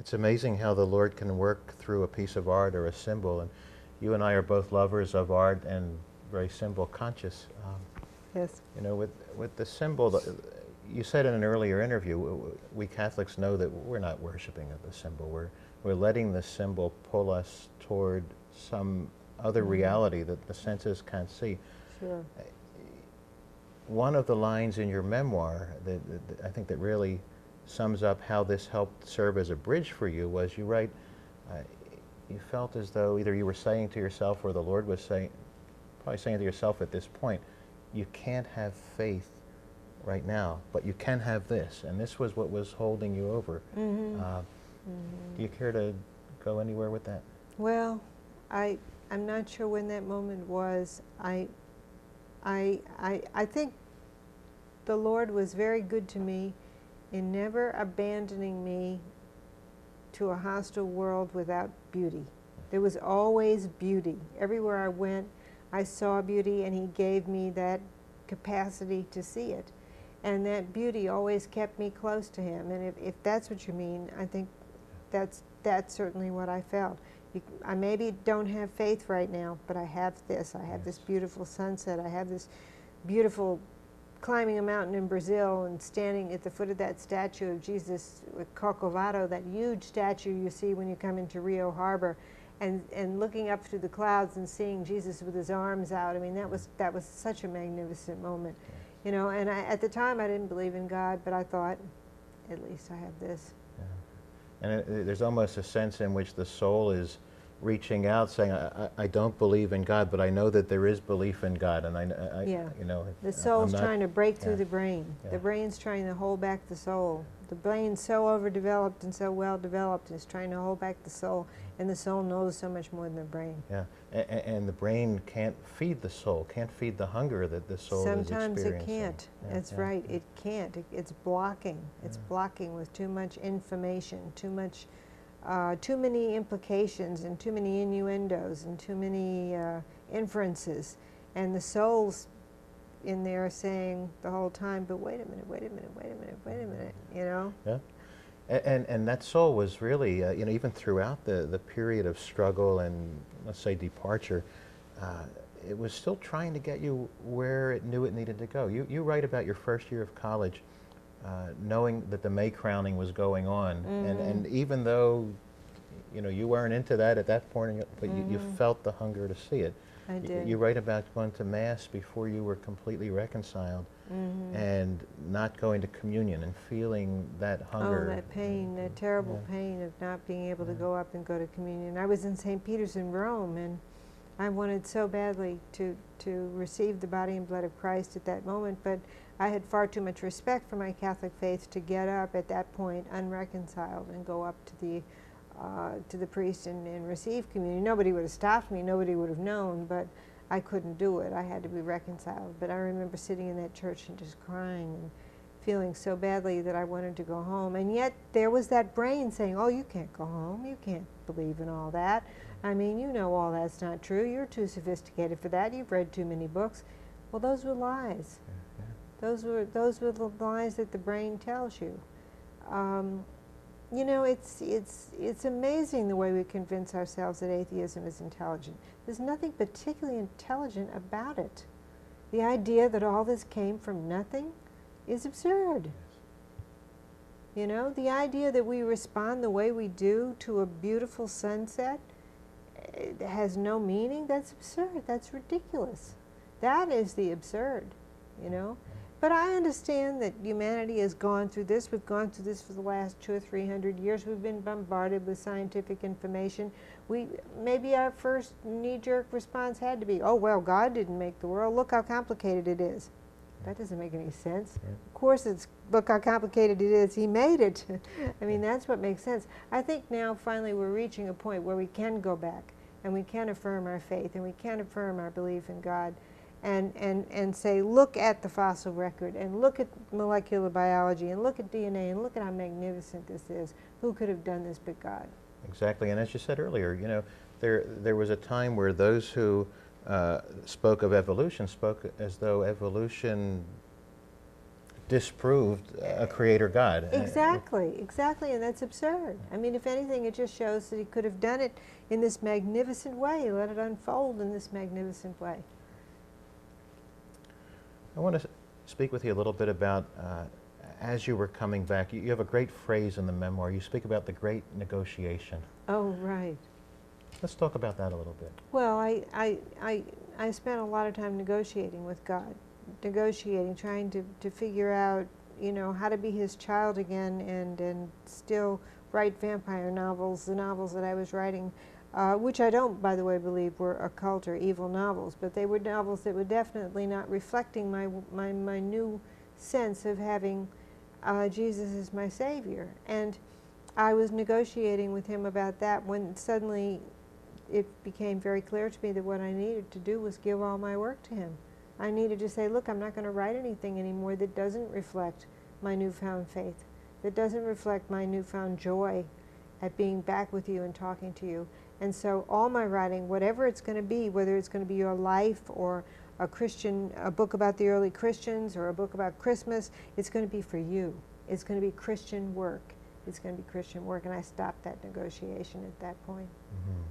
It's amazing how the Lord can work through a piece of art or a symbol. And you and I are both lovers of art and very symbol conscious. Yes. You know, with the symbol, you said in an earlier interview, we Catholics know that we're not worshiping of the symbol. We're letting the symbol pull us toward some other reality that the senses can't see. Sure. One of the lines in your memoir that I think that really sums up how this helped serve as a bridge for you was you write, you felt as though either you were saying to yourself or the Lord was saying, probably saying to yourself at this point, you can't have faith right now, but you can have this. And this was what was holding you over. Do you care to go anywhere with that? Well, I'm not sure when that moment was. I think the Lord was very good to me in never abandoning me to a hostile world without beauty. There was always beauty. Everywhere I went, I saw beauty, and He gave me that capacity to see it. And that beauty always kept me close to Him. And if that's what you mean, I think that's certainly what I felt. I maybe don't have faith right now, but I have this. I have this beautiful sunset. I have this beautiful climbing a mountain in Brazil and standing at the foot of that statue of Jesus with Corcovado, that huge statue you see when you come into Rio Harbor, and looking up through the clouds and seeing Jesus with His arms out. I mean, that was such a magnificent moment. You know, and at the time I didn't believe in God, but I thought, at least I have this. And there's almost a sense in which the soul is reaching out, saying, I don't believe in God, but I know that there is belief in God, and you know. The soul's trying to break through the brain. The brain's trying to hold back the soul. The brain's so overdeveloped and so well developed, it's trying to hold back the soul, and the soul knows so much more than the brain. Yeah, and the brain can't feed the soul, can't feed the hunger that the soul is experiencing. Sometimes it can't. That's right. It can't. It's blocking. It's blocking with too much information, too many implications, and too many innuendos, and too many inferences, and the soul's in there saying the whole time, but wait a minute, wait a minute, wait a minute, wait a minute, you know? Yeah. And that soul was really, you know, even throughout the period of struggle and, let's say, departure, it was still trying to get you where it knew it needed to go. You write about your first year of college, knowing that the May crowning was going on, and even though, you know, you weren't into that at that point, but you felt the hunger to see it. I did. You write about going to Mass before you were completely reconciled, and not going to communion and feeling that hunger. Oh, that pain, that terrible pain of not being able to go up and go to communion. I was in St. Peter's in Rome, and I wanted so badly to receive the body and blood of Christ at that moment, but I had far too much respect for my Catholic faith to get up at that point unreconciled and go up to the priest and receive communion. Nobody would have stopped me, nobody would have known, but I couldn't do it. I had to be reconciled. But I remember sitting in that church and just crying and feeling so badly that I wanted to go home. And yet there was that brain saying, oh, you can't go home, you can't believe in all that. I mean, you know all that's not true, you're too sophisticated for that, you've read too many books. Well, those were lies. Those were the lies that the brain tells you. You know, it's amazing the way we convince ourselves that atheism is intelligent. There's nothing particularly intelligent about it. The idea that all this came from nothing is absurd. You know, the idea that we respond the way we do to a beautiful sunset has no meaning, that's absurd, that's ridiculous. That is the absurd, you know. But I understand that humanity has gone through this. We've gone through this for the last 200 or 300 years. We've been bombarded with scientific information. Maybe our first knee-jerk response had to be, oh, well, God didn't make the world. Look how complicated it is. That doesn't make any sense. Of course, look how complicated it is. He made it. I mean, that's what makes sense. I think now, finally, we're reaching a point where we can go back and we can affirm our faith and we can affirm our belief in God. And say, look at the fossil record, and look at molecular biology, and look at DNA, and look at how magnificent this is. Who could have done this but God? Exactly, and as you said earlier, you know, there was a time where those who spoke of evolution spoke as though evolution disproved a creator God. Exactly, exactly, and that's absurd. I mean, if anything, it just shows that he could have done it in this magnificent way, let it unfold in this magnificent way. I want to speak with you a little bit about, as you were coming back, you have a great phrase in the memoir. You speak about the great negotiation. Oh, right. Let's talk about that a little bit. Well, I spent a lot of time negotiating with God, negotiating, trying to figure out, you know, how to be his child again and still write vampire novels, the novels that I was writing, which I don't, by the way, believe were occult or evil novels, but they were novels that were definitely not reflecting my new sense of having Jesus as my Savior. And I was negotiating with him about that when suddenly it became very clear to me that what I needed to do was give all my work to him. I needed to say, look, I'm not going to write anything anymore that doesn't reflect my newfound faith, that doesn't reflect my newfound joy at being back with you and talking to you. And so all my writing, whatever it's going to be, whether it's going to be your life or a book about the early Christians or a book about Christmas, it's going to be for you. It's going to be Christian work. It's going to be Christian work. And I stopped that negotiation at that point. Mm-hmm.